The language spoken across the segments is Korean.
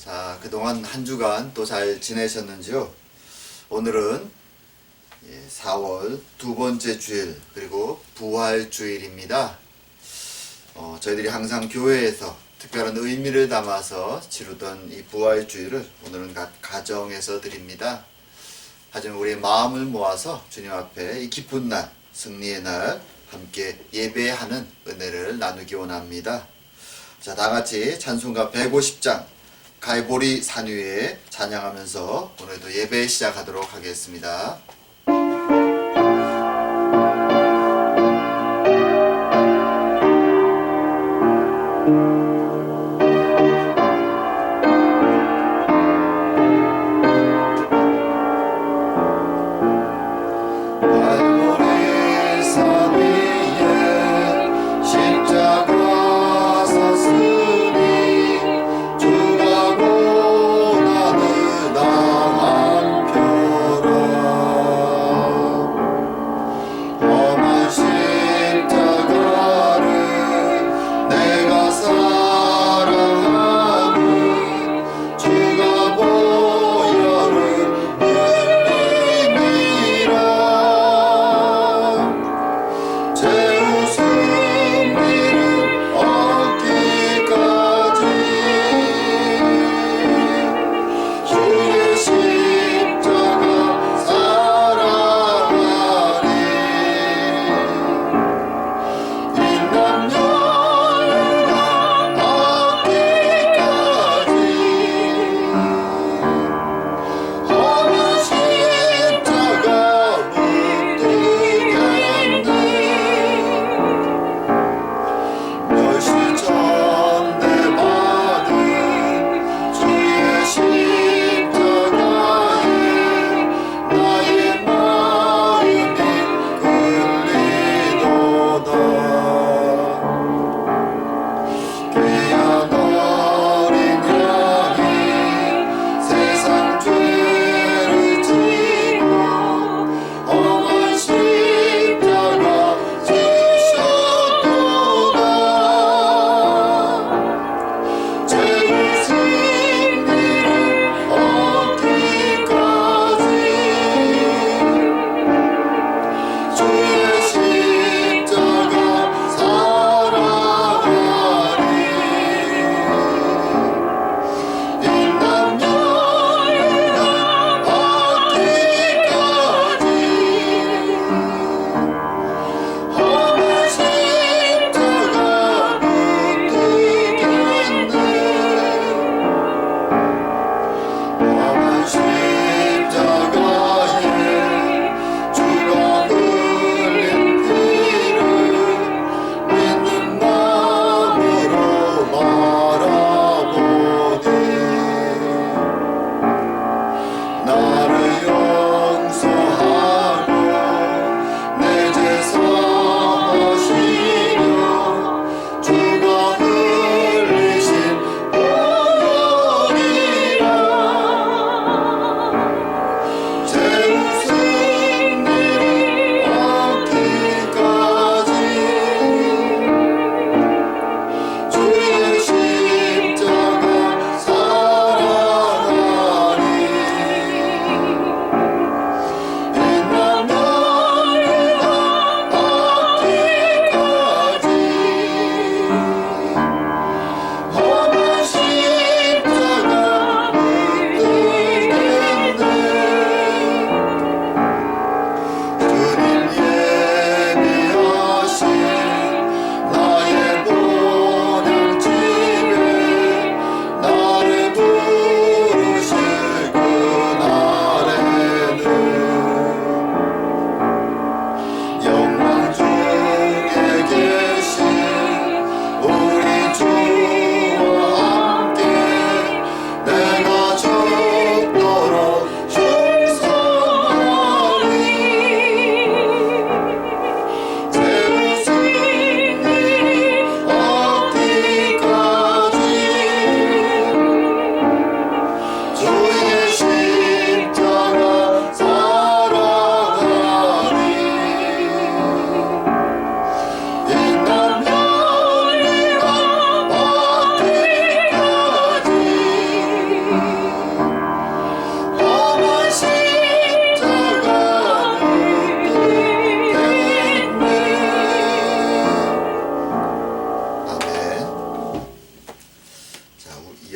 자, 그동안 한 주간 또 잘 지내셨는지요? 오늘은 4월 두 번째 주일, 그리고 부활주일입니다. 저희들이 항상 교회에서 특별한 의미를 담아서 치르던 이 부활주일을 오늘은 가정에서 드립니다. 하지만 우리의 마음을 모아서 주님 앞에 이 기쁜 날, 승리의 날 함께 예배하는 은혜를 나누기 원합니다. 자, 다같이 찬송가 150장 갈보리 산 위에 찬양하면서 오늘도 예배 시작하도록 하겠습니다. 주가 고난을 당한 표로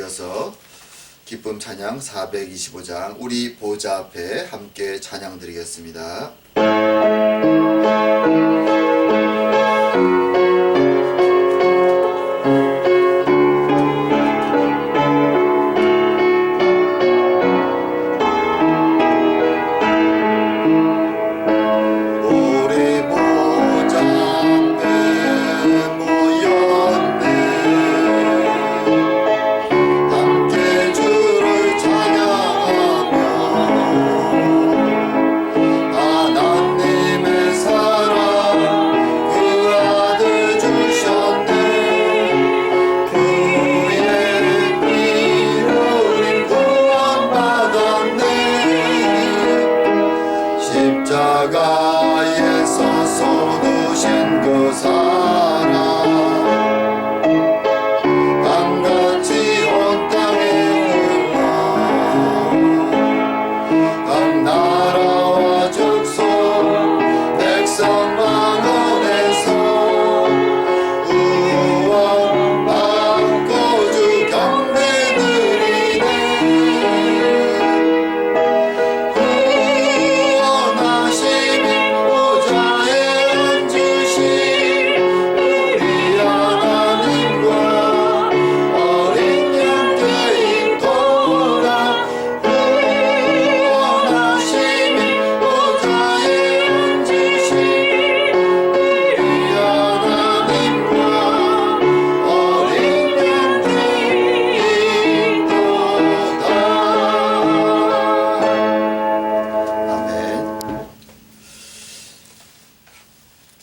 이어서 기쁨 찬양 425장 우리 보좌 앞에 함께 찬양 드리겠습니다. 십자가에서 쏟으신 그 사랑 강같이 온 땅에 흘러 각 나라와 족속 백성 망원에서 구원받고 주 경배 드리네.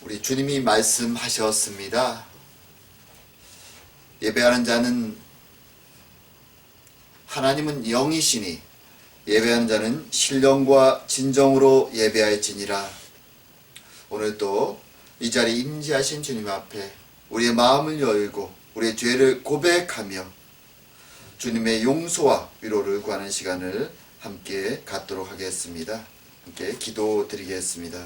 우리 주님이 말씀하셨습니다. 예배하는 자는 하나님은 영이시니 예배하는 자는 신령과 진정으로 예배할지니라. 오늘 또 이 자리에 임재하신 주님 앞에 우리의 마음을 열고 우리의 죄를 고백하며 주님의 용서와 위로를 구하는 시간을 함께 갖도록 하겠습니다. 함께 기도드리겠습니다.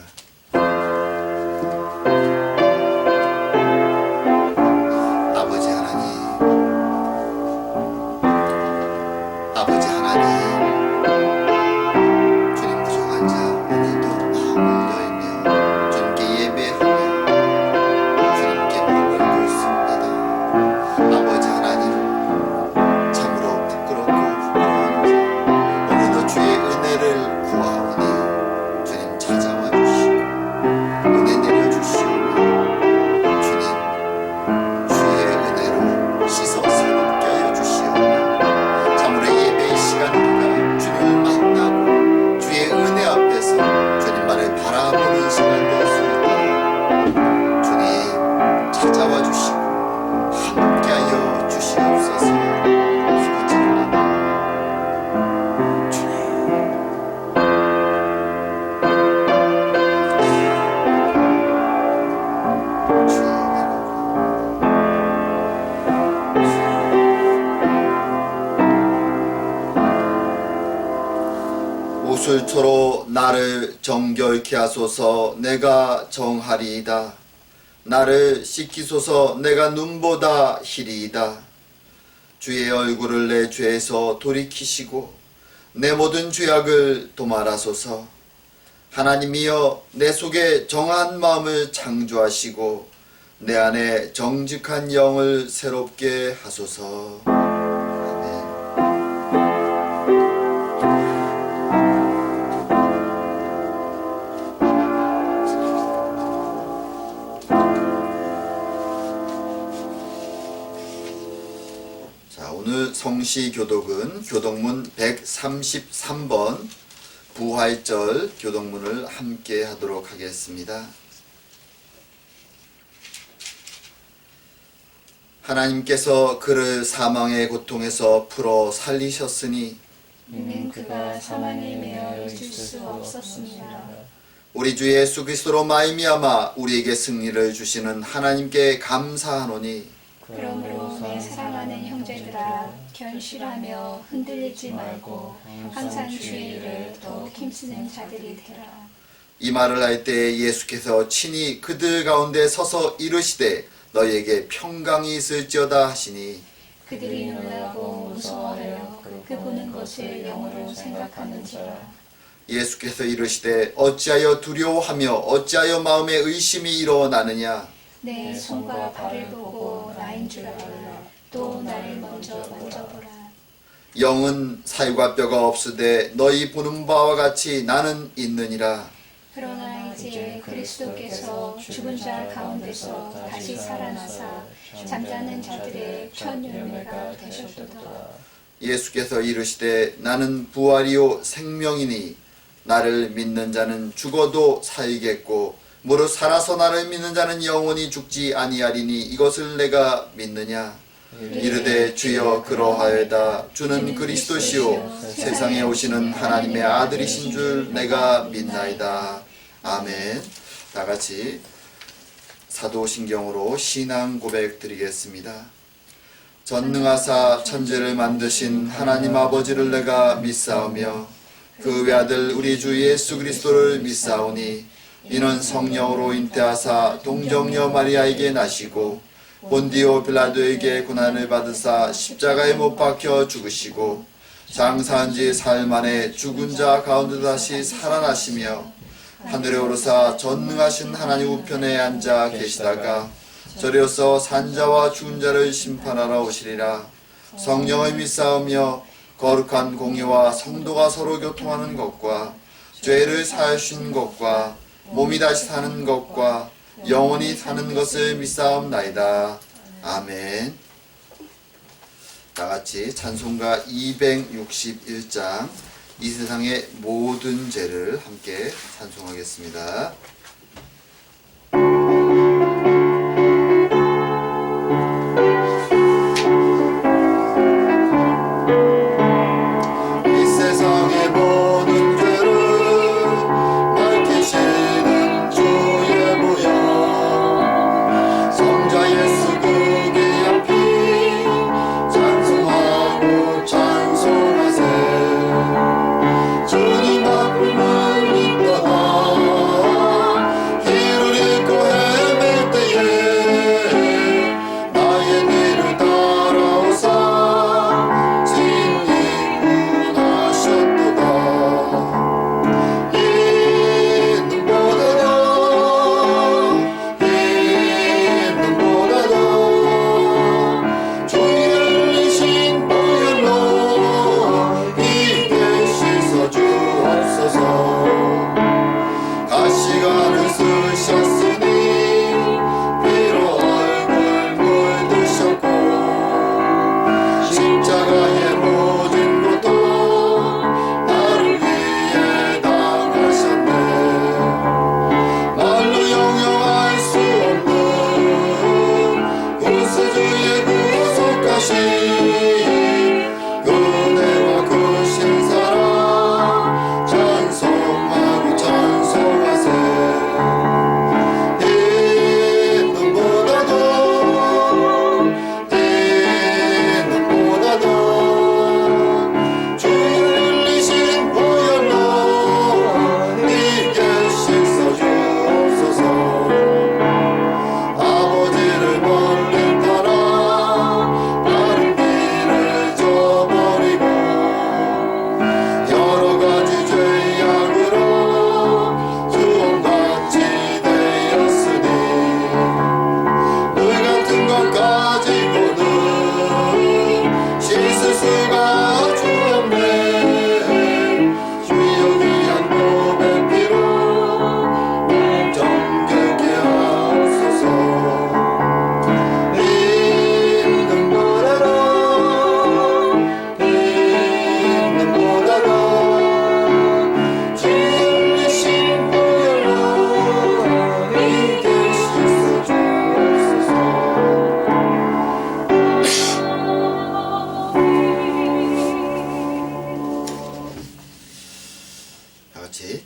아버지 하나님, 주님 부족한 자 오늘도 마음을 열며 주님께 예배하며 주님께 목을 꿇습니다. 아버지 하나님, 참으로 부끄럽고 부끄러운 자 오늘도 주의 은혜를 구하오니 주님 찾아와 주시고 은혜 내려주시오며 주님 주의 은혜로 씻어 새롭게 하여 주시오며 참으로 예배의 시간 우리가 주님을 만나고 주의 은혜 앞에서 주님만을 바라보는 시간 될 수 있도록 주님 찾아와 주시고 함께하여 주시옵소서. 소원합니다. 주님 우술초로 나를 정결케 하소서. 내가 정하리이다. 나를 씻기소서. 내가 눈보다 희리이다. 주의 얼굴을 내 죄에서 돌이키시고 내 모든 죄악을 도말하소서. 하나님이여 내 속에 정한 마음을 창조하시고 내 안에 정직한 영을 새롭게 하소서. 아멘. 자, 오늘 성시 교독은 교독문 133번 부활절 교독문을 함께 하도록 하겠습니다. 하나님께서 그를 사망의 고통에서 풀어 살리셨으니 이는 그가 사망에 매어 줄 수 없었습니다. 우리 주 예수 그리스도로 말미암아 우리에게 승리를 주시는 하나님께 감사하노니 그러므로 내 사랑하는 형제들아 견실하며 흔들리지 말고 항상 주의 일을 더욱 힘쓰는 자들이 되라. 이 말을 할 때 예수께서 친히 그들 가운데 서서 이르시되 너희에게 평강이 있을지어다 하시니 그들이 놀라고 무서워하여 그 보는 것을 영으로 생각하는지라. 예수께서 이르시되 어찌하여 두려워하며 어찌하여 마음에 의심이 일어나느냐. 내 손과 발을 보고 나인 줄 알라. 또 나를 먼저 만져보라. 영은 살과 뼈가 없으되 너희 보는 바와 같이 나는 있느니라. 그러나 이제 그리스도께서 죽은 자 가운데서 다시 살아나사 잠자는 자들의 첫 열매가 되셨도다. 예수께서 이르시되 나는 부활이요 생명이니 나를 믿는 자는 죽어도 살겠고 무릇 살아서 나를 믿는 자는 영원히 죽지 아니하리니 이것을 내가 믿느냐. 이르되 주여 그러하여다. 주는 그리스도시요 세상에 오시는 하나님의 아들이신 줄 내가 믿나이다. 아멘. 다 같이 사도신경으로 신앙 고백 드리겠습니다. 전능하사 천지를 만드신 하나님 아버지를 내가 믿사오며 그 외아들 우리 주 예수 그리스도를 믿사오니 이는 성령으로 잉태하사 동정녀 마리아에게 나시고 본디오 빌라도에게 고난을 받으사 십자가에 못 박혀 죽으시고 장사한 지 사흘 만에 죽은 자 가운데 다시 살아나시며 하늘에 오르사 전능하신 하나님 우편에 앉아 계시다가 저리어서 산자와 죽은 자를 심판하러 오시리라. 성령을 믿사오며 거룩한 공의와 성도가 서로 교통하는 것과 죄를 사하신 것과 몸이 다시 사는 것과 영원히 사는 것을 믿사옵나이다. 아멘. 다같이 찬송가 261장 이 세상의 모든 죄를 함께 찬송하겠습니다.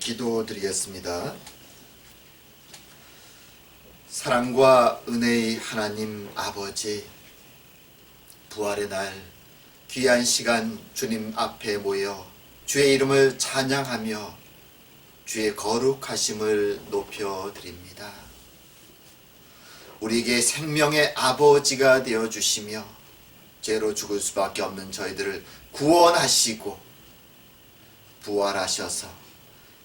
기도드리겠습니다. 사랑과 은혜의 하나님 아버지, 부활의 날 귀한 시간 주님 앞에 모여 주의 이름을 찬양하며 주의 거룩하심을 높여드립니다. 우리에게 생명의 아버지가 되어주시며 죄로 죽을 수밖에 없는 저희들을 구원하시고 부활하셔서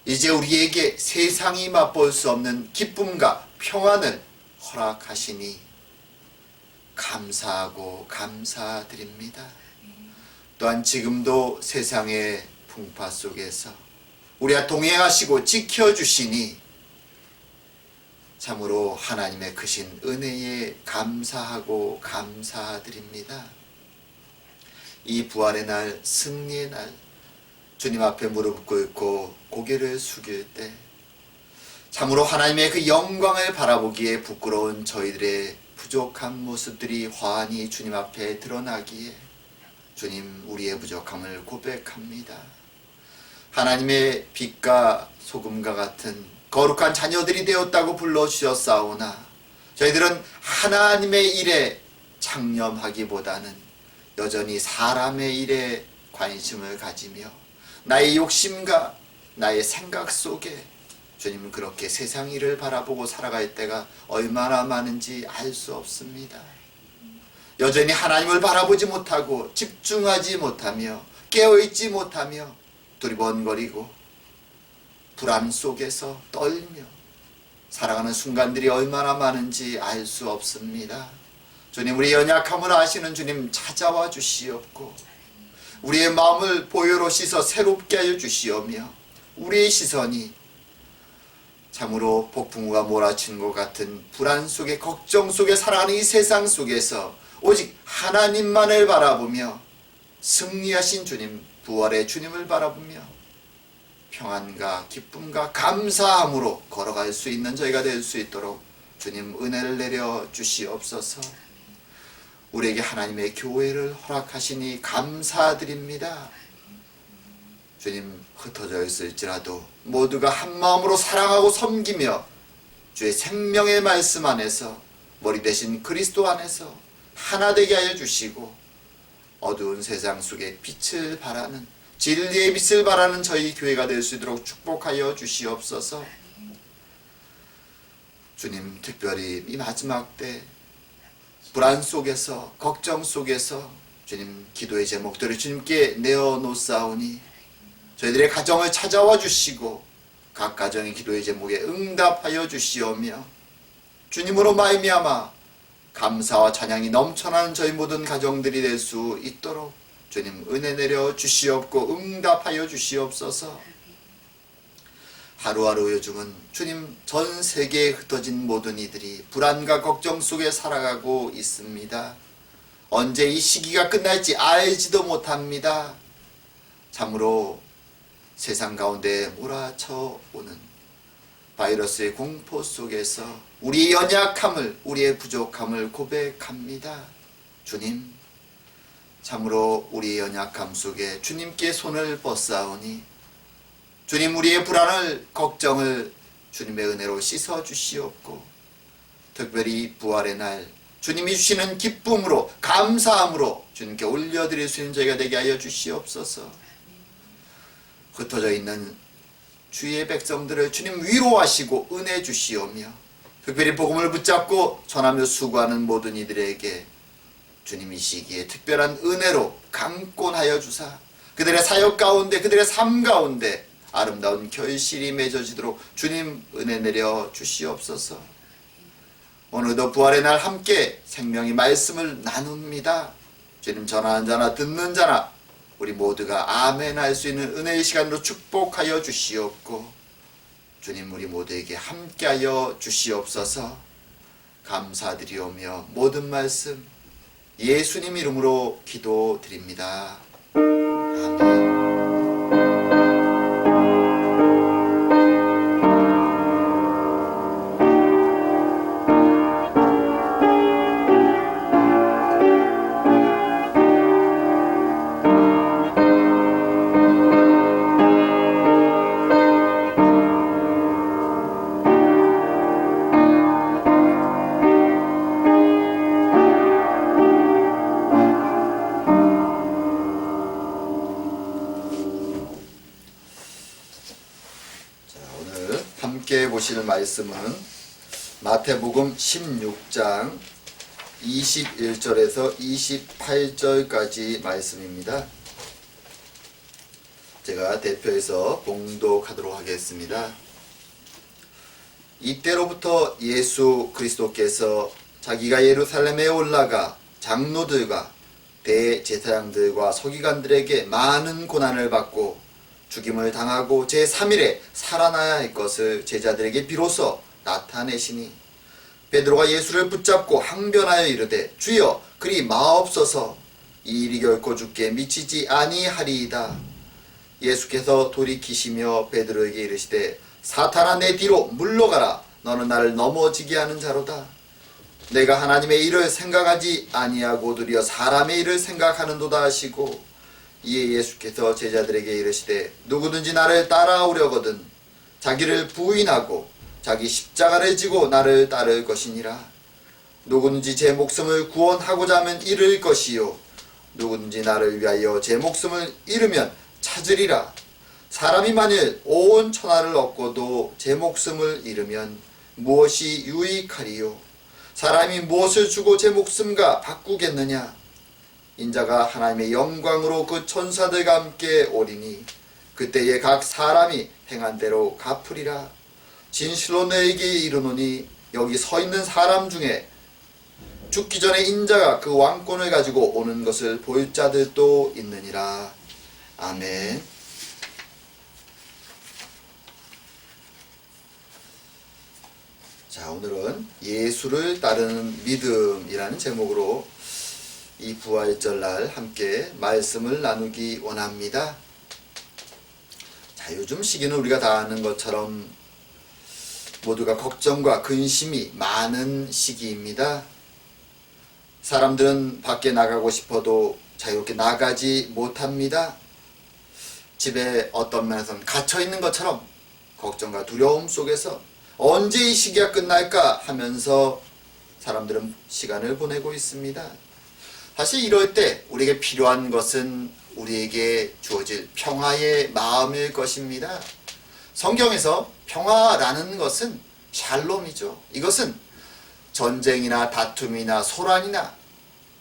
이제 우리에게 세상이 맛볼 수 없는 기쁨과 평안을 허락하시니 감사하고 감사드립니다. 또한 지금도 세상의 풍파 속에서 우리와 동행하시고 지켜주시니 참으로 하나님의 크신 은혜에 감사하고 감사드립니다. 이 부활의 날, 승리의 날, 주님 앞에 무릎 꿇고 고개를 숙일 때 참으로 하나님의 그 영광을 바라보기에 부끄러운 저희들의 부족한 모습들이 환히 주님 앞에 드러나기에 주님, 우리의 부족함을 고백합니다. 하나님의 빛과 소금과 같은 거룩한 자녀들이 되었다고 불러주셨사오나 저희들은 하나님의 일에 창념하기보다는 여전히 사람의 일에 관심을 가지며 나의 욕심과 나의 생각 속에 주님은 그렇게 세상 일을 바라보고 살아갈 때가 얼마나 많은지 알 수 없습니다. 여전히 하나님을 바라보지 못하고 집중하지 못하며 깨어있지 못하며 두리번거리고 불안 속에서 떨며 살아가는 순간들이 얼마나 많은지 알 수 없습니다. 주님, 우리 연약함을 아시는 주님 찾아와 주시옵고 우리의 마음을 보혈로 씻어 새롭게 하여 주시오며 우리의 시선이 참으로 폭풍우가 몰아치는 것 같은 불안 속에 걱정 속에 살아가는 이 세상 속에서 오직 하나님만을 바라보며 승리하신 주님, 부활의 주님을 바라보며 평안과 기쁨과 감사함으로 걸어갈 수 있는 저희가 될 수 있도록 주님 은혜를 내려 주시옵소서. 우리에게 하나님의 교회를 허락하시니 감사드립니다. 주님, 흩어져 있을지라도 모두가 한마음으로 사랑하고 섬기며 주의 생명의 말씀 안에서 머리 대신 그리스도 안에서 하나 되게 하여 주시고 어두운 세상 속에 빛을 발하는 진리의 빛을 발하는 저희 교회가 될 수 있도록 축복하여 주시옵소서. 주님, 특별히 이 마지막 때 불안 속에서 걱정 속에서 주님 기도의 제목들을 주님께 내어놓사오니 저희들의 가정을 찾아와 주시고 각 가정의 기도의 제목에 응답하여 주시오며 주님으로 말미암아 감사와 찬양이 넘쳐나는 저희 모든 가정들이 될 수 있도록 주님 은혜 내려 주시옵고 응답하여 주시옵소서. 하루하루 요즘은 주님 전 세계에 흩어진 모든 이들이 불안과 걱정 속에 살아가고 있습니다. 언제 이 시기가 끝날지 알지도 못합니다. 참으로 세상 가운데 몰아쳐 오는 바이러스의 공포 속에서 우리의 연약함을, 우리의 부족함을 고백합니다. 주님, 참으로 우리의 연약함 속에 주님께 손을 뻗사오니 주님, 우리의 불안을, 걱정을 주님의 은혜로 씻어 주시옵고 특별히 부활의 날 주님이 주시는 기쁨으로 감사함으로 주님께 올려드릴 수 있는 저희가 되게 하여 주시옵소서. 흩어져 있는 주의 백성들을 주님 위로하시고 은혜 주시오며 특별히 복음을 붙잡고 전하며 수고하는 모든 이들에게 주님 이 시기에 특별한 은혜로 강권하여 주사 그들의 사역 가운데 그들의 삶 가운데 아름다운 결실이 맺어지도록 주님 은혜 내려 주시옵소서. 오늘도 부활의 날 함께 생명의 말씀을 나눕니다. 주님 전하는 자나 듣는 자나 우리 모두가 아멘 할 수 있는 은혜의 시간으로 축복하여 주시옵고 주님 우리 모두에게 함께하여 주시옵소서. 감사드리오며 모든 말씀 예수님 이름으로 기도드립니다. 아멘. 함께 보실 말씀은 마태복음 16장 21절에서 28절까지 말씀입니다. 제가 대표해서 봉독하도록 하겠습니다. 이때로부터 예수 그리스도께서 자기가 예루살렘에 올라가 장로들과 대제사장들과 서기관들에게 많은 고난을 받고 죽임을 당하고 제3일에 살아나야 할 것을 제자들에게 비로소 나타내시니 베드로가 예수를 붙잡고 항변하여 이르되 주여 그리 마옵소서 이 일이 결코 주께 미치지 아니하리이다. 예수께서 돌이키시며 베드로에게 이르시되 사탄아 내 뒤로 물러가라 너는 나를 넘어지게 하는 자로다. 내가 하나님의 일을 생각하지 아니하고 도리어 사람의 일을 생각하는도다 하시고 이에 예수께서 제자들에게 이르시되 누구든지 나를 따라오려거든 자기를 부인하고 자기 십자가를 지고 나를 따를 것이니라. 누구든지 제 목숨을 구원하고자 하면 잃을 것이요 누구든지 나를 위하여 제 목숨을 잃으면 찾으리라. 사람이 만일 온 천하를 얻고도 제 목숨을 잃으면 무엇이 유익하리요? 사람이 무엇을 주고 제 목숨과 바꾸겠느냐? 인자가 하나님의 영광으로 그 천사들과 함께 오리니 그때에 각 사람이 행한 대로 갚으리라. 진실로 너에게 이르노니 여기 서 있는 사람 중에 죽기 전에 인자가 그 왕권을 가지고 오는 것을 볼 자들도 있느니라. 아멘. 자, 오늘은 예수를 따르는 믿음이라는 제목으로 이 부활절날 함께 말씀을 나누기 원합니다. 자, 요즘 시기는 우리가 다 아는 것처럼 모두가 걱정과 근심이 많은 시기입니다. 사람들은 밖에 나가고 싶어도 자유롭게 나가지 못합니다. 집에 어떤 면에서는 갇혀 있는 것처럼 걱정과 두려움 속에서 언제 이 시기가 끝날까 하면서 사람들은 시간을 보내고 있습니다. 사실 이럴 때 우리에게 필요한 것은 우리에게 주어질 평화의 마음일 것입니다. 성경에서 평화라는 것은 샬롬이죠. 이것은 전쟁이나 다툼이나 소란이나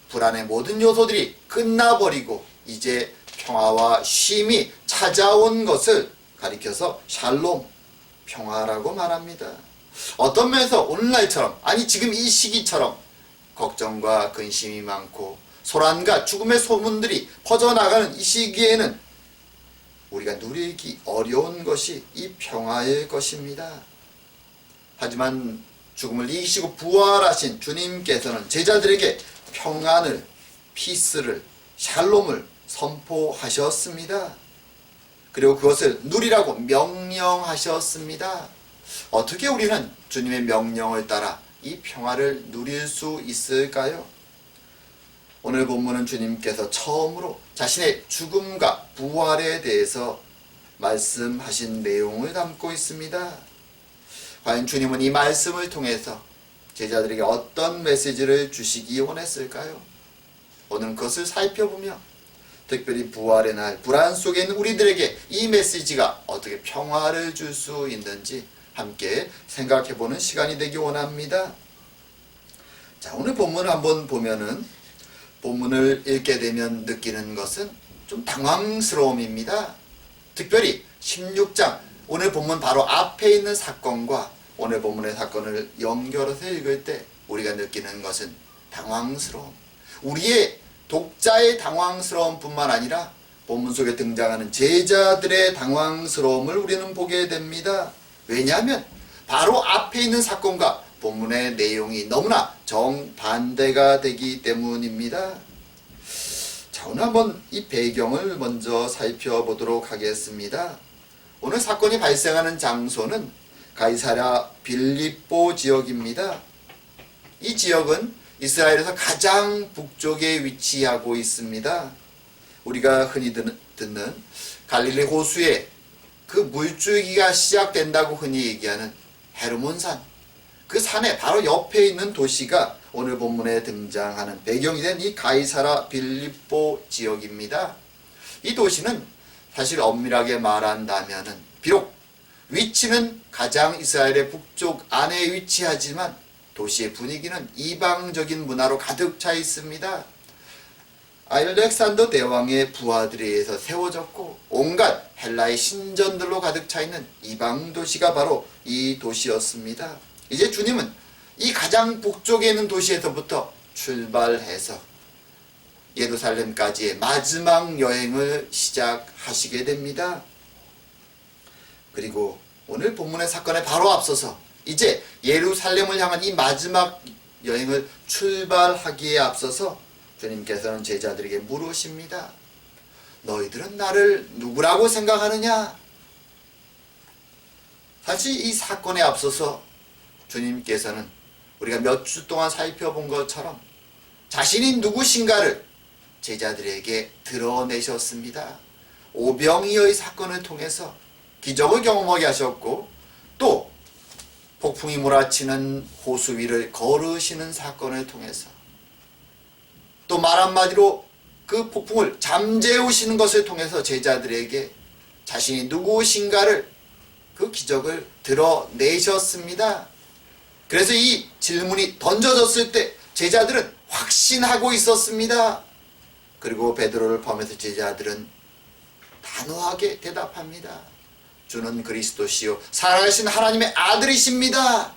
불안의 모든 요소들이 끝나버리고 이제 평화와 쉼이 찾아온 것을 가리켜서 샬롬, 평화라고 말합니다. 어떤 면에서 오늘날처럼, 아니 지금 이 시기처럼 걱정과 근심이 많고 소란과 죽음의 소문들이 퍼져나가는 이 시기에는 우리가 누리기 어려운 것이 이 평화일 것입니다. 하지만 죽음을 이기시고 부활하신 주님께서는 제자들에게 평안을, 피스를, 샬롬을 선포하셨습니다. 그리고 그것을 누리라고 명령하셨습니다. 어떻게 우리는 주님의 명령을 따라 이 평화를 누릴 수 있을까요? 오늘 본문은 주님께서 처음으로 자신의 죽음과 부활에 대해서 말씀하신 내용을 담고 있습니다. 과연 주님은 이 말씀을 통해서 제자들에게 어떤 메시지를 주시기 원했을까요? 오늘은 그것을 살펴보며 특별히 부활의 날 불안 속에 있는 우리들에게 이 메시지가 어떻게 평화를 줄 수 있는지 함께 생각해보는 시간이 되기 원합니다. 자, 오늘 본문을 한번 보면은 본문을 읽게 되면 느끼는 것은 좀 당황스러움입니다. 특별히 16장 오늘 본문 바로 앞에 있는 사건과 오늘 본문의 사건을 연결해서 읽을 때 우리가 느끼는 것은 당황스러움. 우리의 독자의 당황스러움 뿐만 아니라 본문 속에 등장하는 제자들의 당황스러움을 우리는 보게 됩니다. 왜냐하면 바로 앞에 있는 사건과 본문의 내용이 너무나 정반대가 되기 때문입니다. 자, 오늘 한번 이 배경을 먼저 살펴보도록 하겠습니다. 오늘 사건이 발생하는 장소는 가이사랴 빌립보 지역입니다. 이 지역은 이스라엘에서 가장 북쪽에 위치하고 있습니다. 우리가 흔히 듣는 갈릴리 호수에 그 물줄기가 시작된다고 흔히 얘기하는 헤르몬산, 그 산의 바로 옆에 있는 도시가 오늘 본문에 등장하는 배경이 된 이 가이사랴 빌립보 지역입니다. 이 도시는 사실 엄밀하게 말한다면은 비록 위치는 가장 이스라엘의 북쪽 안에 위치하지만 도시의 분위기는 이방적인 문화로 가득 차 있습니다. 알렉산더 대왕의 부하들에 의해서 세워졌고 온갖 헬라의 신전들로 가득 차 있는 이방 도시가 바로 이 도시였습니다. 이제 주님은 이 가장 북쪽에 있는 도시에서부터 출발해서 예루살렘까지의 마지막 여행을 시작하시게 됩니다. 그리고 오늘 본문의 사건에 바로 앞서서 이제 예루살렘을 향한 이 마지막 여행을 출발하기에 앞서서 주님께서는 제자들에게 물으십니다. 너희들은 나를 누구라고 생각하느냐? 사실 이 사건에 앞서서 주님께서는 우리가 몇 주 동안 살펴본 것처럼 자신이 누구신가를 제자들에게 드러내셨습니다. 오병이어의 사건을 통해서 기적을 경험하게 하셨고 또 폭풍이 몰아치는 호수 위를 걸으시는 사건을 통해서 또 말 한마디로 그 폭풍을 잠재우시는 것을 통해서 제자들에게 자신이 누구신가를 그 기적을 드러내셨습니다. 그래서 이 질문이 던져졌을 때 제자들은 확신하고 있었습니다. 그리고 베드로를 포함해서 제자들은 단호하게 대답합니다. 주는 그리스도시요 살아계신 하나님의 아들이십니다.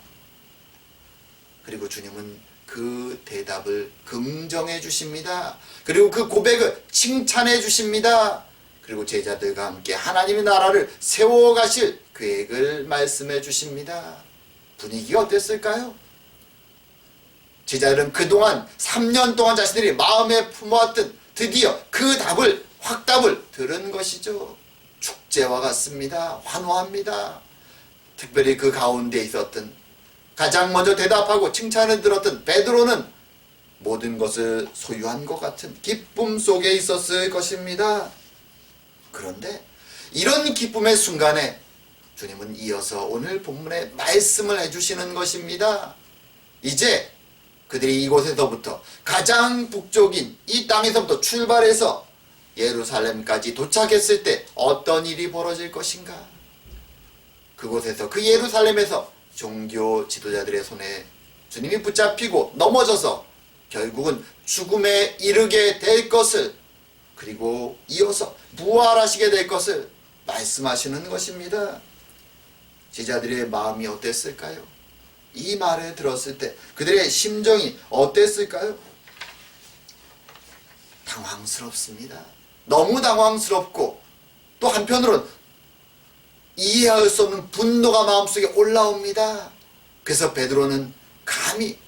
그리고 주님은 그 대답을 긍정해 주십니다. 그리고 그 고백을 칭찬해 주십니다. 그리고 제자들과 함께 하나님의 나라를 세워가실 계획을 말씀해 주십니다. 분위기가 어땠을까요? 제자들은 그동안 3년 동안 자신들이 마음에 품어왔던 드디어 그 답을 확답을 들은 것이죠. 축제와 같습니다. 환호합니다. 특별히 그 가운데 있었던 가장 먼저 대답하고 칭찬을 들었던 베드로는 모든 것을 소유한 것 같은 기쁨 속에 있었을 것입니다. 그런데 이런 기쁨의 순간에 주님은 이어서 오늘 본문에 말씀을 해주시는 것입니다. 이제 그들이 이곳에서부터 가장 북쪽인 이 땅에서부터 출발해서 예루살렘까지 도착했을 때 어떤 일이 벌어질 것인가? 그곳에서 그 예루살렘에서 종교 지도자들의 손에 주님이 붙잡히고 넘어져서 결국은 죽음에 이르게 될 것을 그리고 이어서 부활하시게 될 것을 말씀하시는 것입니다. 제자들의 마음이 어땠을까요? 이 말을 들었을 때 그들의 심정이 어땠을까요? 당황스럽습니다. 너무 당황스럽고 또 한편으로는 이해할 수 없는 분노가 마음속에 올라옵니다. 그래서 베드로는 감히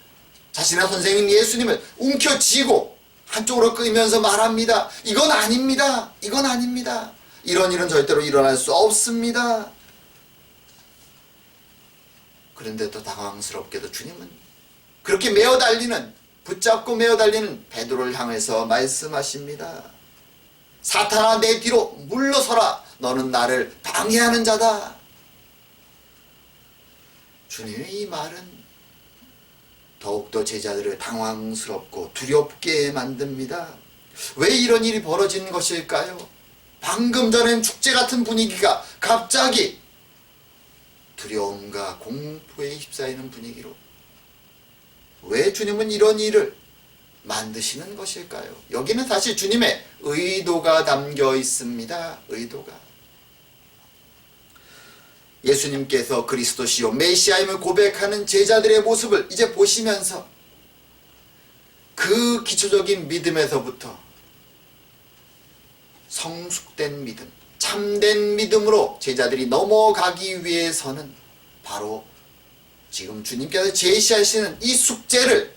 자신의 선생님 예수님을 움켜쥐고 한쪽으로 끌면서 말합니다. 이건 아닙니다. 이건 아닙니다. 이런 일은 절대로 일어날 수 없습니다. 그런데 또 당황스럽게도 주님은 그렇게 붙잡고 메어 달리는 베드로를 향해서 말씀하십니다. 사탄아 내 뒤로 물러서라. 너는 나를 방해하는 자다. 주님의 이 말은 더욱더 제자들을 당황스럽고 두렵게 만듭니다. 왜 이런 일이 벌어진 것일까요? 방금 전엔 축제 같은 분위기가 갑자기 두려움과 공포에 휩싸이는 분위기로 왜 주님은 이런 일을 만드시는 것일까요? 여기는 사실 주님의 의도가 담겨 있습니다. 의도가. 예수님께서 그리스도시요 메시아임을 고백하는 제자들의 모습을 이제 보시면서 그 기초적인 믿음에서부터 성숙된 믿음, 참된 믿음으로 제자들이 넘어가기 위해서는 바로 지금 주님께서 제시하시는 이 숙제를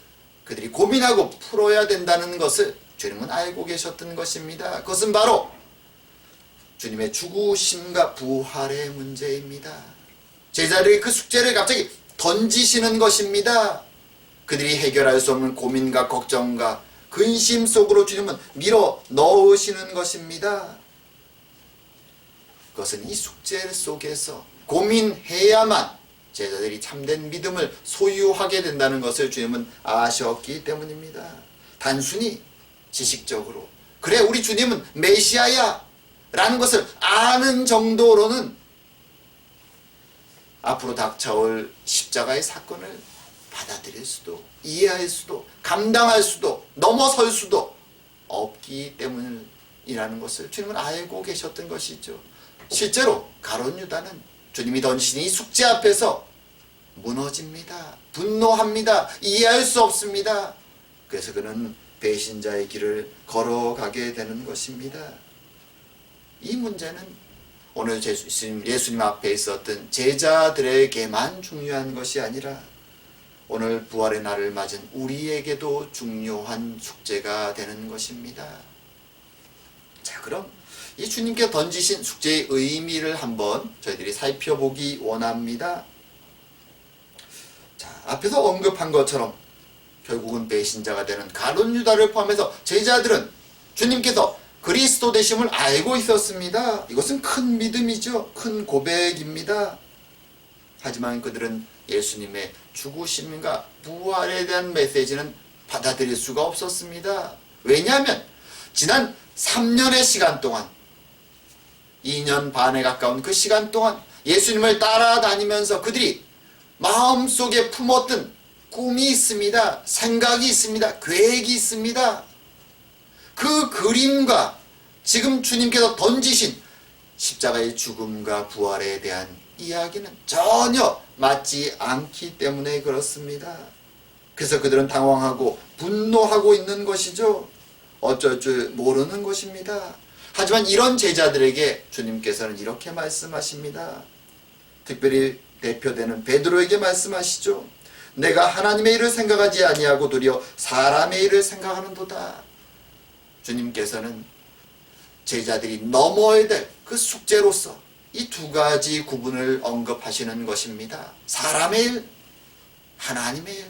그들이 고민하고 풀어야 된다는 것을 주님은 알고 계셨던 것입니다. 그것은 바로 주님의 죽으심과 부활의 문제입니다. 제자들이 그 숙제를 갑자기 던지시는 것입니다. 그들이 해결할 수 없는 고민과 걱정과 근심 속으로 주님은 밀어 넣으시는 것입니다. 그것은 이 숙제 속에서 고민해야만 제자들이 참된 믿음을 소유하게 된다는 것을 주님은 아셨기 때문입니다. 단순히 지식적으로 그래 우리 주님은 메시아야 라는 것을 아는 정도로는 앞으로 닥쳐올 십자가의 사건을 받아들일 수도, 이해할 수도, 감당할 수도, 넘어설 수도 없기 때문이라는 것을 주님은 알고 계셨던 것이죠. 실제로 가룟 유다는 주님이 던지신 이 숙제 앞에서 무너집니다. 분노합니다. 이해할 수 없습니다. 그래서 그는 배신자의 길을 걸어가게 되는 것입니다. 이 문제는 오늘 예수님 앞에 있었던 제자들에게만 중요한 것이 아니라 오늘 부활의 날을 맞은 우리에게도 중요한 숙제가 되는 것입니다. 자, 그럼 이 주님께 던지신 숙제의 의미를 한번 저희들이 살펴보기 원합니다. 자, 앞에서 언급한 것처럼 결국은 배신자가 되는 가룟 유다를 포함해서 제자들은 주님께서 그리스도 되심을 알고 있었습니다. 이것은 큰 믿음이죠. 큰 고백입니다. 하지만 그들은 예수님의 죽으심과 부활에 대한 메시지는 받아들일 수가 없었습니다. 왜냐하면 지난 3년의 시간 동안 2년 반에 가까운 그 시간 동안 예수님을 따라다니면서 그들이 마음속에 품었던 꿈이 있습니다. 생각이 있습니다. 계획이 있습니다. 그 그림과 지금 주님께서 던지신 십자가의 죽음과 부활에 대한 이야기는 전혀 맞지 않기 때문에 그렇습니다. 그래서 그들은 당황하고 분노하고 있는 것이죠. 어쩔 줄 모르는 것입니다. 하지만 이런 제자들에게 주님께서는 이렇게 말씀하십니다. 특별히 대표되는 베드로에게 말씀하시죠. 내가 하나님의 일을 생각하지 아니하고 도리어 사람의 일을 생각하는도다. 주님께서는 제자들이 넘어야 될 그 숙제로서 이 두 가지 구분을 언급하시는 것입니다. 사람의 일, 하나님의 일.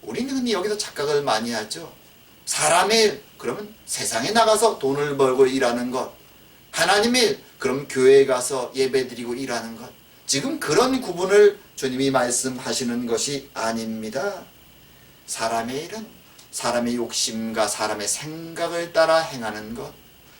우리는 흔히 여기서 착각을 많이 하죠. 사람의 일, 그러면 세상에 나가서 돈을 벌고 일하는 것. 하나님의 일, 그럼 교회에 가서 예배드리고 일하는 것. 지금 그런 구분을 주님이 말씀하시는 것이 아닙니다. 사람의 일은 사람의 욕심과 사람의 생각을 따라 행하는 것.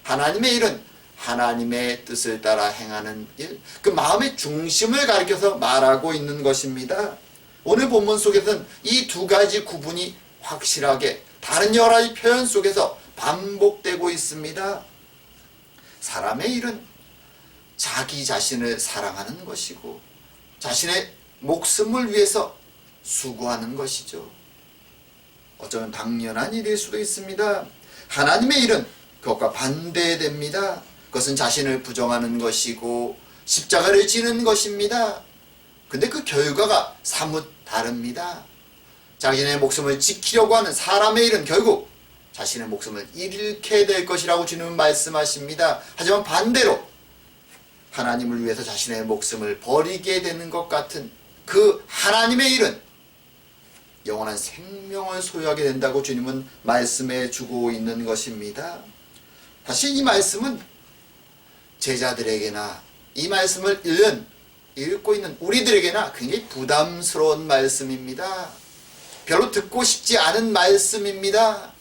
하나님의 일은 하나님의 뜻을 따라 행하는 일, 그 마음의 중심을 가리켜서 말하고 있는 것입니다. 오늘 본문 속에서는 이 두 가지 구분이 확실하게 다른 여러 가지 표현 속에서 반복되고 있습니다. 사람의 일은 자기 자신을 사랑하는 것이고 자신의 목숨을 위해서 수고하는 것이죠. 어쩌면 당연한 일일 수도 있습니다. 하나님의 일은 그것과 반대됩니다. 그것은 자신을 부정하는 것이고 십자가를 지는 것입니다. 근데 그 결과가 사뭇 다릅니다. 자신의 목숨을 지키려고 하는 사람의 일은 결국 자신의 목숨을 잃게 될 것이라고 주님은 말씀하십니다. 하지만 반대로 하나님을 위해서 자신의 목숨을 버리게 되는 것 같은 그 하나님의 일은 영원한 생명을 소유하게 된다고 주님은 말씀해 주고 있는 것입니다. 사실 이 말씀은 제자들에게나 이 말씀을 읽고 있는 우리들에게나 굉장히 부담스러운 말씀입니다. 별로 듣고 싶지 않은 말씀입니다.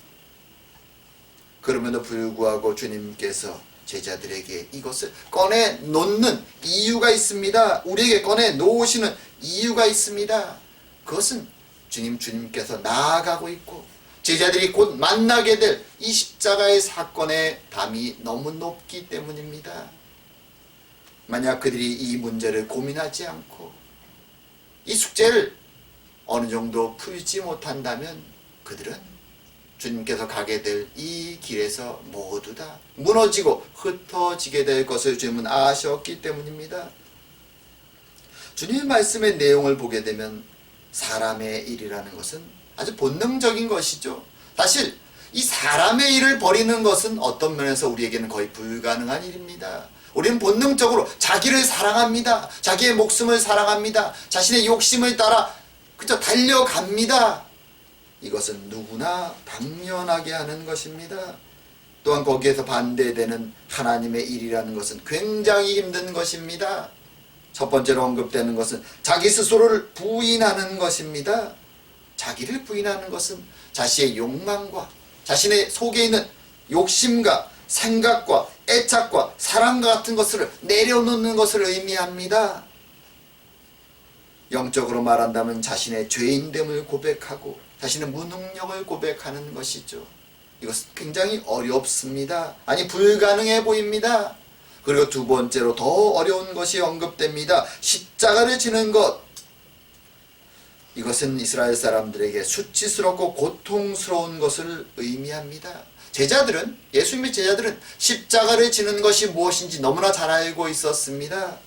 그럼에도 불구하고 주님께서 제자들에게 이것을 꺼내 놓는 이유가 있습니다. 우리에게 꺼내 놓으시는 이유가 있습니다. 그것은 주님께서 나아가고 있고 제자들이 곧 만나게 될 이 십자가의 사건의 담이 너무 높기 때문입니다. 만약 그들이 이 문제를 고민하지 않고 이 숙제를 어느 정도 풀지 못한다면 그들은 주님께서 가게 될 이 길에서 모두 다 무너지고 흩어지게 될 것을 주님은 아셨기 때문입니다. 주님의 말씀의 내용을 보게 되면 사람의 일이라는 것은 아주 본능적인 것이죠. 사실 이 사람의 일을 버리는 것은 어떤 면에서 우리에게는 거의 불가능한 일입니다. 우리는 본능적으로 자기를 사랑합니다. 자기의 목숨을 사랑합니다. 자신의 욕심을 따라 그저 달려갑니다. 이것은 누구나 당연하게 하는 것입니다. 또한 거기에서 반대되는 하나님의 일이라는 것은 굉장히 힘든 것입니다. 첫 번째로 언급되는 것은 자기 스스로를 부인하는 것입니다. 자기를 부인하는 것은 자신의 욕망과 자신의 속에 있는 욕심과 생각과 애착과 사랑과 같은 것을 내려놓는 것을 의미합니다. 영적으로 말한다면 자신의 죄인됨을 고백하고 자신의 무능력을 고백하는 것이죠. 이것은 굉장히 어렵습니다. 아니 불가능해 보입니다. 그리고 두 번째로 더 어려운 것이 언급됩니다. 십자가를 지는 것. 이것은 이스라엘 사람들에게 수치스럽고 고통스러운 것을 의미합니다. 제자들은, 예수님의 제자들은 십자가를 지는 것이 무엇인지 너무나 잘 알고 있었습니다.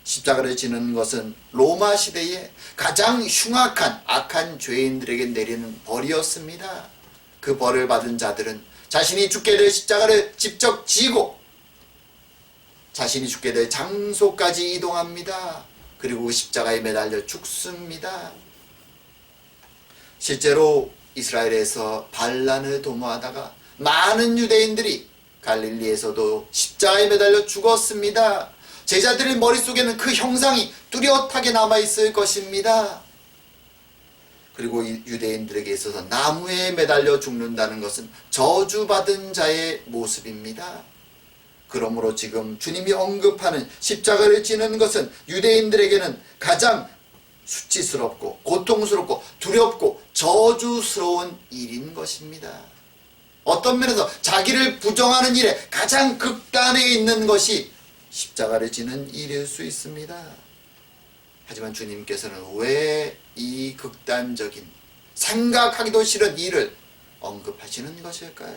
십자가를 지는 것은 로마 시대에 가장 흉악한 악한 죄인들에게 내리는 벌이었습니다. 그 벌을 받은 자들은 자신이 죽게 될 십자가를 직접 지고 자신이 죽게 될 장소까지 이동합니다. 그리고 십자가에 매달려 죽습니다. 실제로 이스라엘에서 반란을 도모하다가 많은 유대인들이 갈릴리에서도 십자가에 매달려 죽었습니다. 제자들의 머릿속에는 그 형상이 뚜렷하게 남아있을 것입니다. 그리고 유대인들에게 있어서 나무에 매달려 죽는다는 것은 저주받은 자의 모습입니다. 그러므로 지금 주님이 언급하는 십자가를 지는 것은 유대인들에게는 가장 수치스럽고 고통스럽고 두렵고 저주스러운 일인 것입니다. 어떤 면에서 자기를 부정하는 일에 가장 극단에 있는 것이 십자가를 지는 일일 수 있습니다. 하지만 주님께서는 왜 이 극단적인 생각하기도 싫은 일을 언급하시는 것일까요?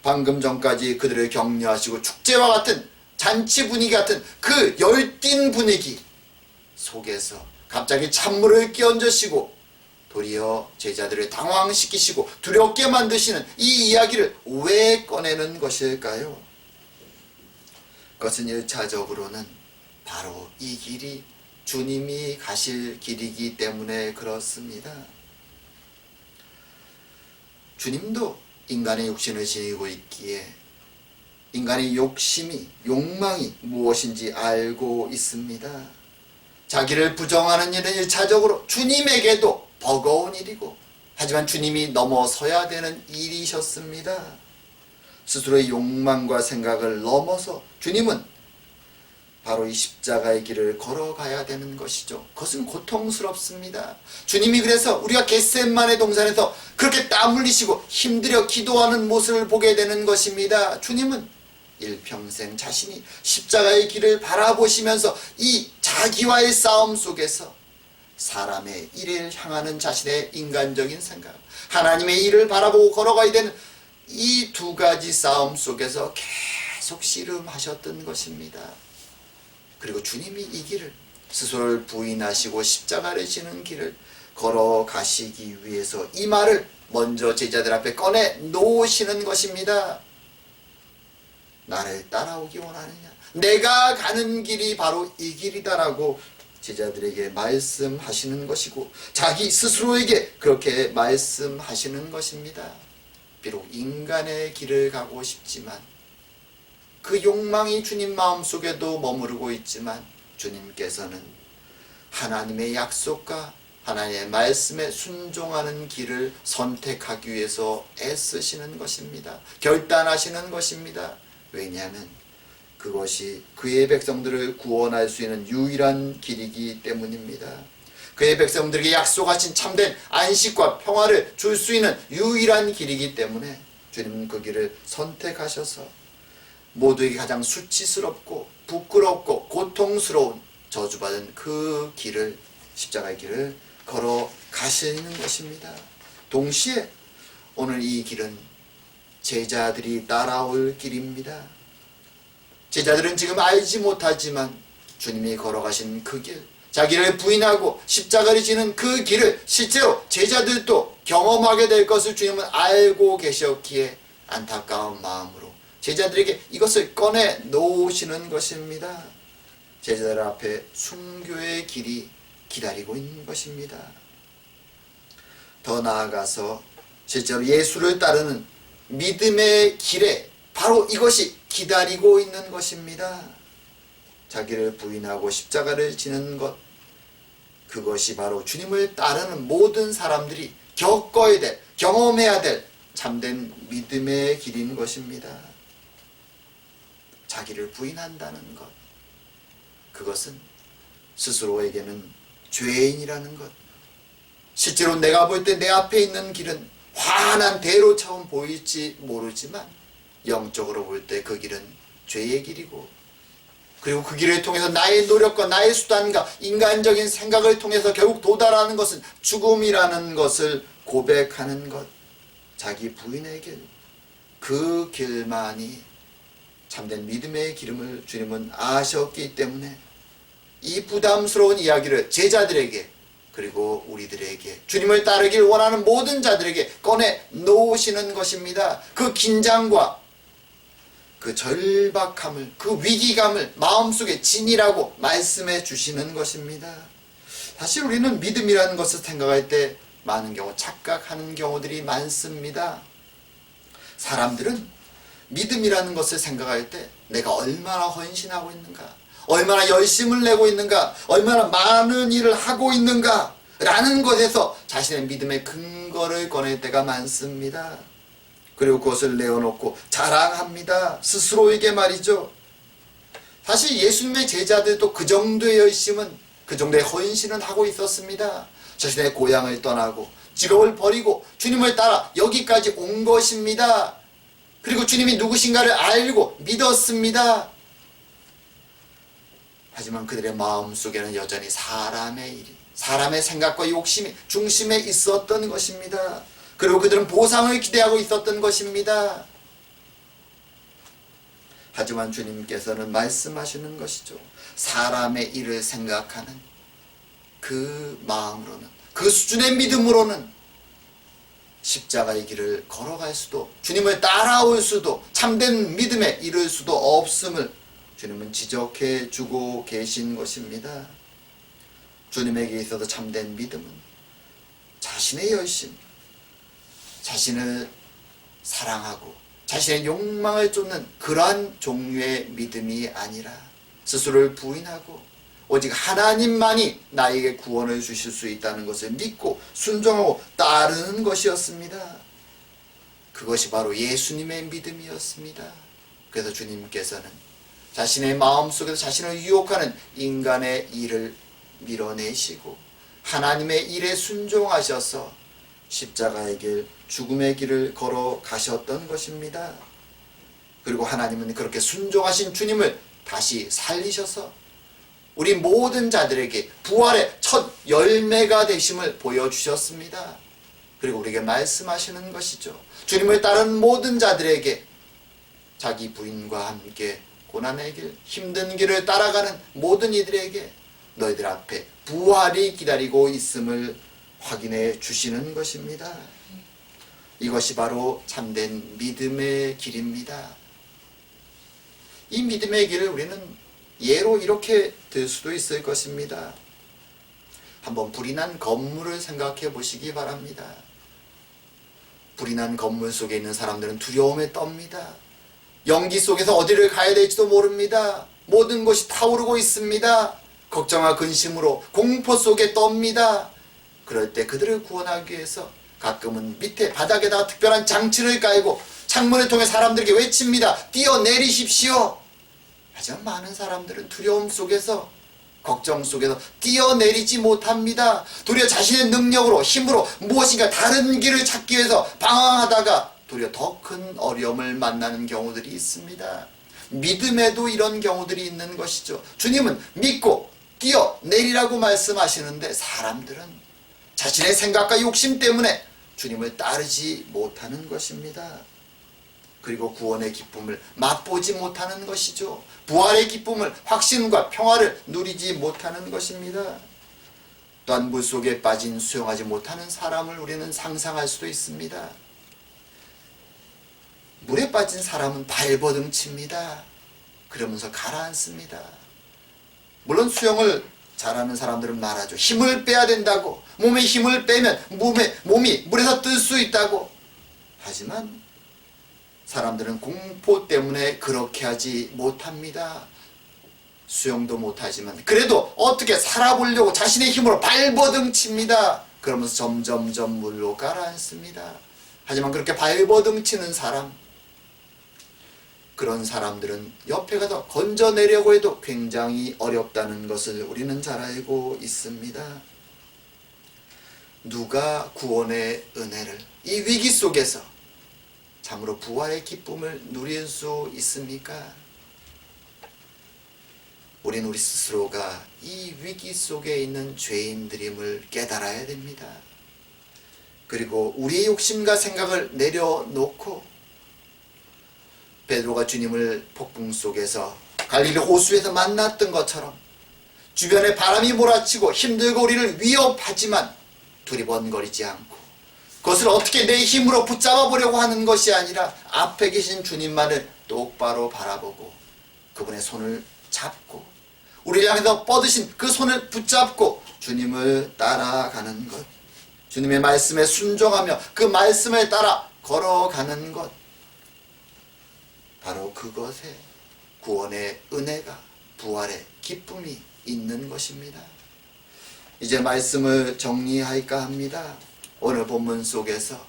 방금 전까지 그들을 격려하시고 축제와 같은 잔치 분위기 같은 그 열띤 분위기 속에서 갑자기 찬물을 끼얹으시고 도리어 제자들을 당황시키시고 두렵게 만드시는 이 이야기를 왜 꺼내는 것일까요? 그것은 1차적으로는 바로 이 길이 주님이 가실 길이기 때문에 그렇습니다. 주님도 인간의 육신을 지니고 있기에 인간의 욕심이, 욕망이 무엇인지 알고 있습니다. 자기를 부정하는 일은 1차적으로 주님에게도 버거운 일이고, 하지만 주님이 넘어서야 되는 일이셨습니다. 스스로의 욕망과 생각을 넘어서 주님은 바로 이 십자가의 길을 걸어가야 되는 것이죠. 그것은 고통스럽습니다. 주님이 그래서 우리가 겟세마네 동산에서 그렇게 땀 흘리시고 힘들여 기도하는 모습을 보게 되는 것입니다. 주님은 일평생 자신이 십자가의 길을 바라보시면서 이 자기와의 싸움 속에서 사람의 일을 향하는 자신의 인간적인 생각, 하나님의 일을 바라보고 걸어가야 되는 이 두 가지 싸움 속에서 계속 씨름하셨던 것입니다. 그리고 주님이 이 길을, 스스로를 부인하시고 십자가를 지는 길을 걸어가시기 위해서 이 말을 먼저 제자들 앞에 꺼내 놓으시는 것입니다. 나를 따라오기 원하느냐? 내가 가는 길이 바로 이 길이다라고 제자들에게 말씀하시는 것이고, 자기 스스로에게 그렇게 말씀하시는 것입니다. 비록 인간의 길을 가고 싶지만, 그 욕망이 주님 마음속에도 머무르고 있지만, 주님께서는 하나님의 약속과 하나님의 말씀에 순종하는 길을 선택하기 위해서 애쓰시는 것입니다. 결단하시는 것입니다. 왜냐하면 그것이 그의 백성들을 구원할 수 있는 유일한 길이기 때문입니다. 그의 백성들에게 약속하신 참된 안식과 평화를 줄 수 있는 유일한 길이기 때문에 주님은 그 길을 선택하셔서 모두에게 가장 수치스럽고 부끄럽고 고통스러운 저주받은 그 길을, 십자가의 길을 걸어가시는 것입니다. 동시에 오늘 이 길은 제자들이 따라올 길입니다. 제자들은 지금 알지 못하지만 주님이 걸어가신 그 길, 자기를 부인하고 십자가를 지는 그 길을 실제로 제자들도 경험하게 될 것을 주님은 알고 계셨기에 안타까운 마음으로 제자들에게 이것을 꺼내 놓으시는 것입니다. 제자들 앞에 순교의 길이 기다리고 있는 것입니다. 더 나아가서 실제로 예수를 따르는 믿음의 길에 바로 이것이 기다리고 있는 것입니다. 자기를 부인하고 십자가를 지는 것, 그것이 바로 주님을 따르는 모든 사람들이 겪어야 될, 경험해야 될 참된 믿음의 길인 것입니다. 자기를 부인한다는 것, 그것은 스스로에게는 죄인이라는 것. 실제로 내가 볼 때 내 앞에 있는 길은 환한 대로처럼 보일지 모르지만 영적으로 볼 때 그 길은 죄의 길이고, 그리고 그 길을 통해서 나의 노력과 나의 수단과 인간적인 생각을 통해서 결국 도달하는 것은 죽음이라는 것을 고백하는 것. 자기 부인의 길, 그 길만이 참된 믿음의 기름을 주님은 아셨기 때문에 이 부담스러운 이야기를 제자들에게, 그리고 우리들에게, 주님을 따르길 원하는 모든 자들에게 꺼내 놓으시는 것입니다. 그 긴장과 그 절박함을, 그 위기감을 마음속에 지니라고 말씀해 주시는 것입니다. 사실 우리는 믿음이라는 것을 생각할 때 많은 경우 착각하는 경우들이 많습니다. 사람들은 믿음이라는 것을 생각할 때 내가 얼마나 헌신하고 있는가, 얼마나 열심을 내고 있는가, 얼마나 많은 일을 하고 있는가 라는 것에서 자신의 믿음의 근거를 꺼낼 때가 많습니다. 그리고 그것을 내어놓고 자랑합니다. 스스로에게 말이죠. 사실 예수님의 제자들도 그 정도의 열심은, 그 정도의 헌신은 하고 있었습니다. 자신의 고향을 떠나고 직업을 버리고 주님을 따라 여기까지 온 것입니다. 그리고 주님이 누구신가를 알고 믿었습니다. 하지만 그들의 마음속에는 여전히 사람의 일이, 사람의 생각과 욕심이 중심에 있었던 것입니다. 그리고 그들은 보상을 기대하고 있었던 것입니다. 하지만 주님께서는 말씀하시는 것이죠. 사람의 일을 생각하는 그 마음으로는, 그 수준의 믿음으로는 십자가의 길을 걸어갈 수도, 주님을 따라올 수도, 참된 믿음에 이를 수도 없음을 주님은 지적해 주고 계신 것입니다. 주님에게 있어서 참된 믿음은 자신의 열심, 자신을 사랑하고 자신의 욕망을 쫓는 그러한 종류의 믿음이 아니라 스스로를 부인하고 오직 하나님만이 나에게 구원을 주실 수 있다는 것을 믿고 순종하고 따르는 것이었습니다. 그것이 바로 예수님의 믿음이었습니다. 그래서 주님께서는 자신의 마음속에서 자신을 유혹하는 인간의 일을 밀어내시고 하나님의 일에 순종하셔서 십자가의 길, 죽음의 길을 걸어가셨던 것입니다. 그리고 하나님은 그렇게 순종하신 주님을 다시 살리셔서 우리 모든 자들에게 부활의 첫 열매가 되심을 보여주셨습니다. 그리고 우리에게 말씀하시는 것이죠. 주님을 따르는 모든 자들에게, 자기 부인과 함께 고난의 길, 힘든 길을 따라가는 모든 이들에게 너희들 앞에 부활이 기다리고 있음을 확인해 주시는 것입니다. 이것이 바로 참된 믿음의 길입니다. 이 믿음의 길을 우리는 예로 이렇게 들 수도 있을 것입니다. 한번 불이 난 건물을 생각해 보시기 바랍니다. 불이 난 건물 속에 있는 사람들은 두려움에 떱니다. 연기 속에서 어디를 가야 될지도 모릅니다. 모든 것이 타오르고 있습니다. 걱정과 근심으로 공포 속에 떱니다. 그럴 때 그들을 구원하기 위해서 가끔은 밑에 바닥에다가 특별한 장치를 깔고 창문을 통해 사람들에게 외칩니다. 뛰어내리십시오. 하지만 많은 사람들은 두려움 속에서, 걱정 속에서 뛰어내리지 못합니다. 도리어 자신의 능력으로, 힘으로 무엇인가 다른 길을 찾기 위해서 방황하다가 도리어 더 큰 어려움을 만나는 경우들이 있습니다. 믿음에도 이런 경우들이 있는 것이죠. 주님은 믿고 뛰어내리라고 말씀하시는데 사람들은 자신의 생각과 욕심 때문에 주님을 따르지 못하는 것입니다. 그리고 구원의 기쁨을 맛보지 못하는 것이죠. 부활의 기쁨을, 확신과 평화를 누리지 못하는 것입니다. 또한 물속에 빠진 수영하지 못하는 사람을 우리는 상상할 수도 있습니다. 물에 빠진 사람은 발버둥 칩니다. 그러면서 가라앉습니다. 물론 수영을 잘하는 사람들은 말하죠. 힘을 빼야 된다고. 몸에 힘을 빼면 몸이 물에서 뜰 수 있다고. 하지만 사람들은 공포 때문에 그렇게 하지 못합니다. 수영도 못하지만 그래도 어떻게 살아보려고 자신의 힘으로 발버둥 칩니다. 그러면서 점점점 물로 가라앉습니다. 하지만 그렇게 발버둥 치는 사람, 그런 사람들은 옆에 가서 건져내려고 해도 굉장히 어렵다는 것을 우리는 잘 알고 있습니다. 누가 구원의 은혜를 이 위기 속에서 참으로 부활의 기쁨을 누릴 수 있습니까? 우린 우리 스스로가 이 위기 속에 있는 죄인들임을 깨달아야 됩니다. 그리고 우리의 욕심과 생각을 내려놓고 베드로가 주님을 폭풍 속에서 갈릴리 호수에서 만났던 것처럼 주변에 바람이 몰아치고 힘들고 우리를 위협하지만 두리번거리지 않고 그것을 어떻게 내 힘으로 붙잡아 보려고 하는 것이 아니라 앞에 계신 주님만을 똑바로 바라보고 그분의 손을 잡고 우리를 향해서 뻗으신 그 손을 붙잡고 주님을 따라가는 것, 주님의 말씀에 순종하며 그 말씀을 따라 걸어가는 것, 바로 그것에 구원의 은혜가, 부활의 기쁨이 있는 것입니다. 이제 말씀을 정리할까 합니다. 오늘 본문 속에서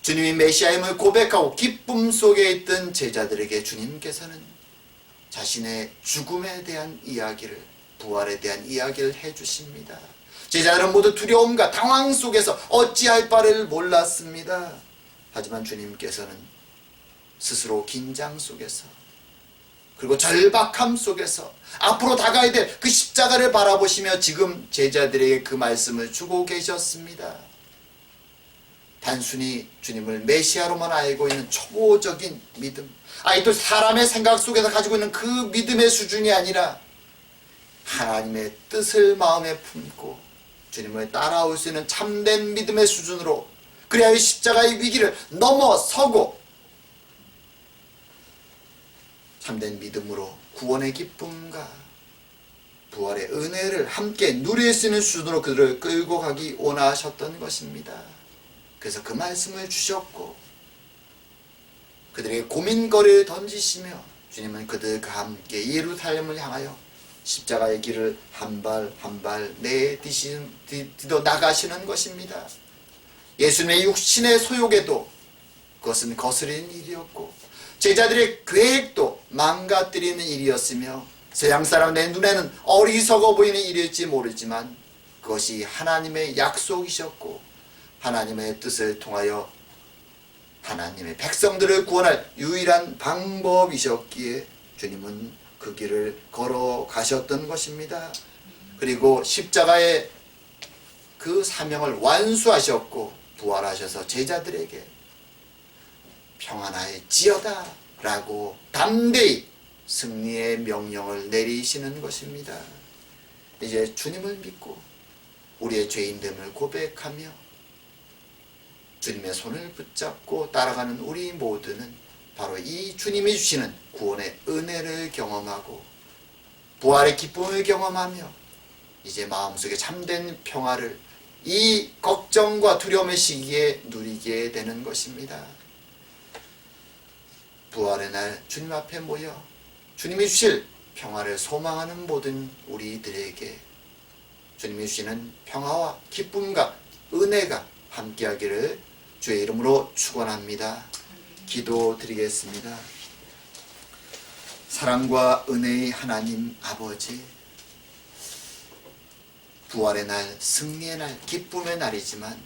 주님이 메시아임을 고백하고 기쁨 속에 있던 제자들에게 주님께서는 자신의 죽음에 대한 이야기를, 부활에 대한 이야기를 해주십니다. 제자들은 모두 두려움과 당황 속에서 어찌할 바를 몰랐습니다. 하지만 주님께서는 스스로 긴장 속에서 그리고 절박함 속에서 앞으로 다가야 될 그 십자가를 바라보시며 지금 제자들에게 그 말씀을 주고 계셨습니다. 단순히 주님을 메시아로만 알고 있는 초보적인 믿음, 또 사람의 생각 속에서 가지고 있는 그 믿음의 수준이 아니라 하나님의 뜻을 마음에 품고 주님을 따라올 수 있는 참된 믿음의 수준으로, 그래야 이 십자가의 위기를 넘어서고 참된 믿음으로 구원의 기쁨과 부활의 은혜를 함께 누릴 수 있는 수준으로 그들을 끌고 가기 원하셨던 것입니다. 그래서 그 말씀을 주셨고 그들에게 고민거리를 던지시며 주님은 그들과 함께 예루살렘을 향하여 십자가의 길을 한 발 한 발 내디뎌 나가시는 것입니다. 예수님의 육신의 소욕에도 그것은 거스르는 일이었고 제자들의 계획도 망가뜨리는 일이었으며 세상 사람의 눈에는 어리석어 보이는 일일지 모르지만 그것이 하나님의 약속이셨고 하나님의 뜻을 통하여 하나님의 백성들을 구원할 유일한 방법이셨기에 주님은 그 길을 걸어가셨던 것입니다. 그리고 십자가의 그 사명을 완수하셨고 부활하셔서 제자들에게 평안할지어다 라고 담대히 승리의 명령을 내리시는 것입니다. 이제 주님을 믿고 우리의 죄인됨을 고백하며 주님의 손을 붙잡고 따라가는 우리 모두는 바로 이 주님이 주시는 구원의 은혜를 경험하고 부활의 기쁨을 경험하며 이제 마음속에 참된 평화를 이 걱정과 두려움의 시기에 누리게 되는 것입니다. 부활의 날 주님 앞에 모여 주님이 주실 평화를 소망하는 모든 우리들에게 주님이 주시는 평화와 기쁨과 은혜가 함께하기를 주의 이름으로 축원합니다. 기도드리겠습니다. 사랑과 은혜의 하나님 아버지, 부활의 날, 승리의 날, 기쁨의 날이지만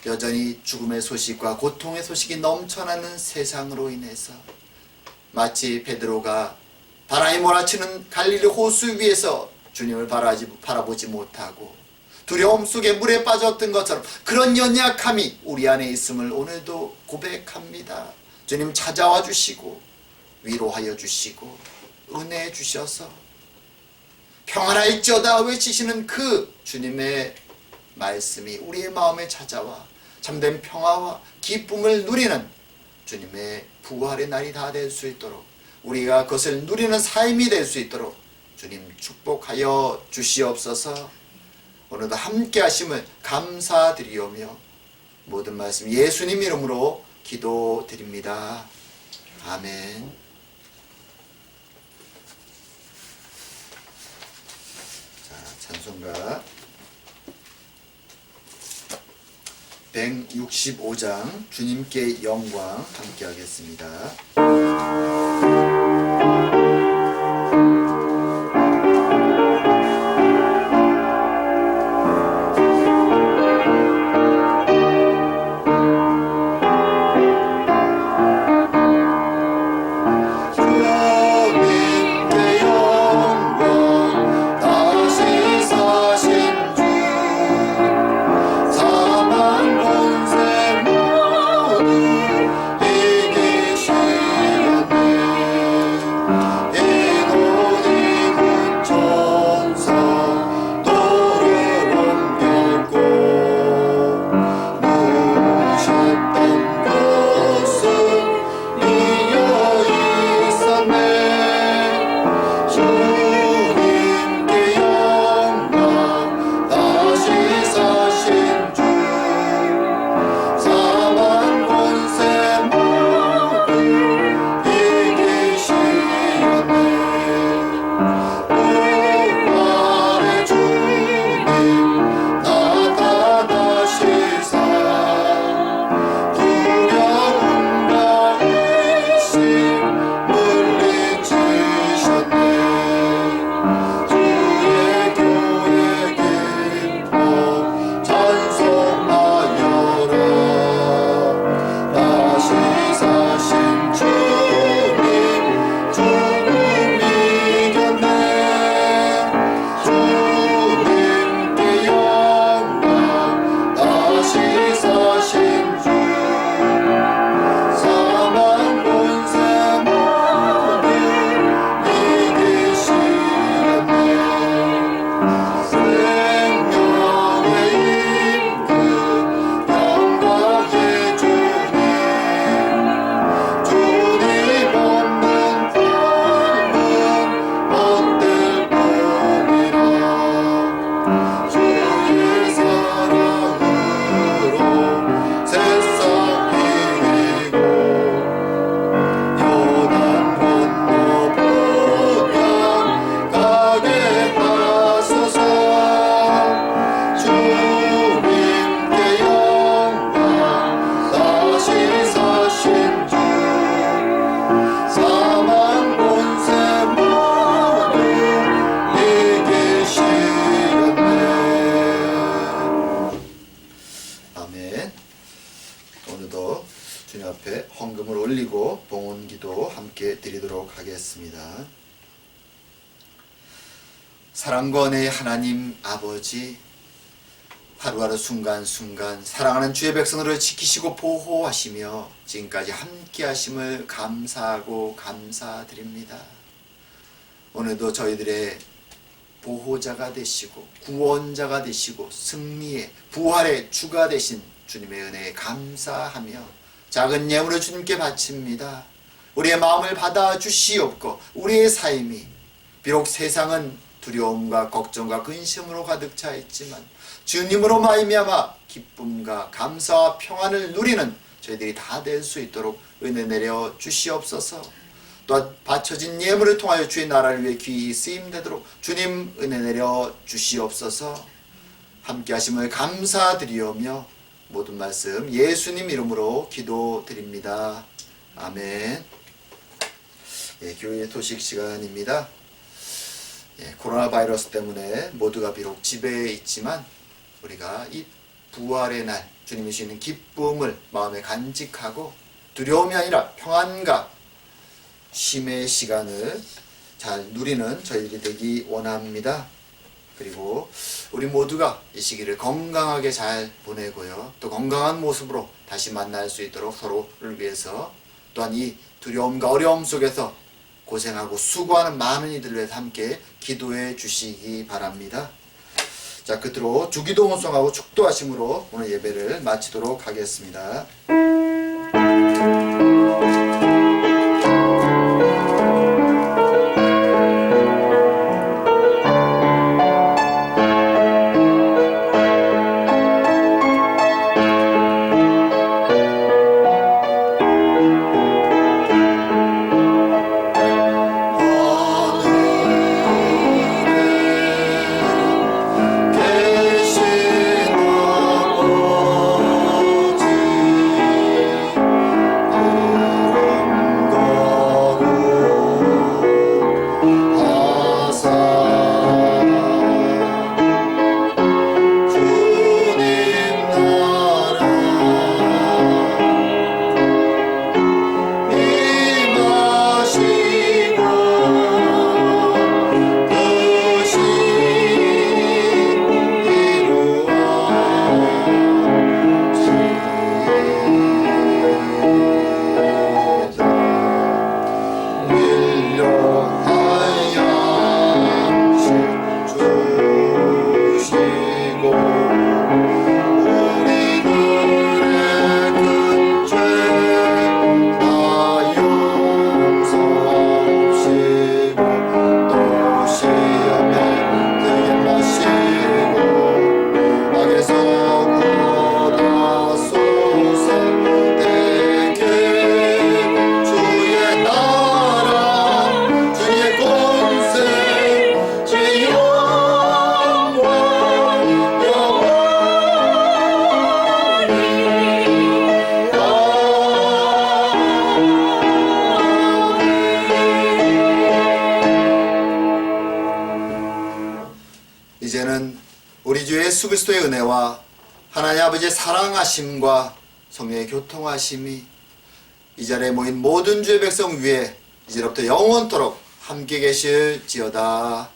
여전히 죽음의 소식과 고통의 소식이 넘쳐나는 세상으로 인해서 마치 베드로가 바람이 몰아치는 갈릴리 호수 위에서 주님을 바라보지 못하고 두려움 속에 물에 빠졌던 것처럼 그런 연약함이 우리 안에 있음을 오늘도 고백합니다. 주님 찾아와 주시고 위로하여 주시고 은혜 주셔서 평안할지어다 외치시는 그 주님의 말씀이 우리의 마음에 찾아와 참된 평화와 기쁨을 누리는 주님의 부활의 날이 다 될 수 있도록 우리가 그것을 누리는 삶이 될 수 있도록 주님 축복하여 주시옵소서. 오늘도 함께 하심을 감사드리오며 모든 말씀 예수님 이름으로 기도드립니다. 아멘. 자, 찬송가 165장 주님께 영광 함께 하겠습니다. 함께 드리도록 하겠습니다. 사랑과 은혜의 하나님 아버지, 하루하루 순간순간 사랑하는 주의 백성들을 지키시고 보호하시며 지금까지 함께 하심을 감사하고 감사드립니다. 오늘도 저희들의 보호자가 되시고 구원자가 되시고 승리의 부활의 주가 되신 주님의 은혜에 감사하며 작은 예물을 주님께 바칩니다. 우리의 마음을 받아 주시옵고 우리의 삶이 비록 세상은 두려움과 걱정과 근심으로 가득 차 있지만 주님으로 말미암아 기쁨과 감사와 평안을 누리는 저희들이 다 될 수 있도록 은혜 내려 주시옵소서. 또한 바쳐진 예물을 통하여 주의 나라를 위해 귀히 쓰임되도록 주님 은혜 내려 주시옵소서. 함께 하심을 감사드리오며 모든 말씀 예수님 이름으로 기도드립니다. 아멘. 교회 토식 시간입니다. 코로나 바이러스 때문에 모두가 비록 집에 있지만 우리가 이 부활의 날 주님이 주시는 기쁨을 마음에 간직하고 두려움이 아니라 평안과 쉼의 시간을 잘 누리는 저희들이 되기 원합니다. 그리고 우리 모두가 이 시기를 건강하게 잘 보내고요. 또 건강한 모습으로 다시 만날 수 있도록 서로를 위해서 또한 이 두려움과 어려움 속에서 고생하고 수고하는 많은 이들을 위해서 함께 기도해 주시기 바랍니다. 자, 끝으로 주기도 혼성하고 축도하심으로 오늘 예배를 마치도록 하겠습니다. 이제는 우리 주 예수 그리스도의 은혜와 하나님 아버지의 사랑하심과 성령의 교통하심이 이 자리에 모인 모든 주의 백성 위에 이제로부터 영원토록 함께 계실지어다.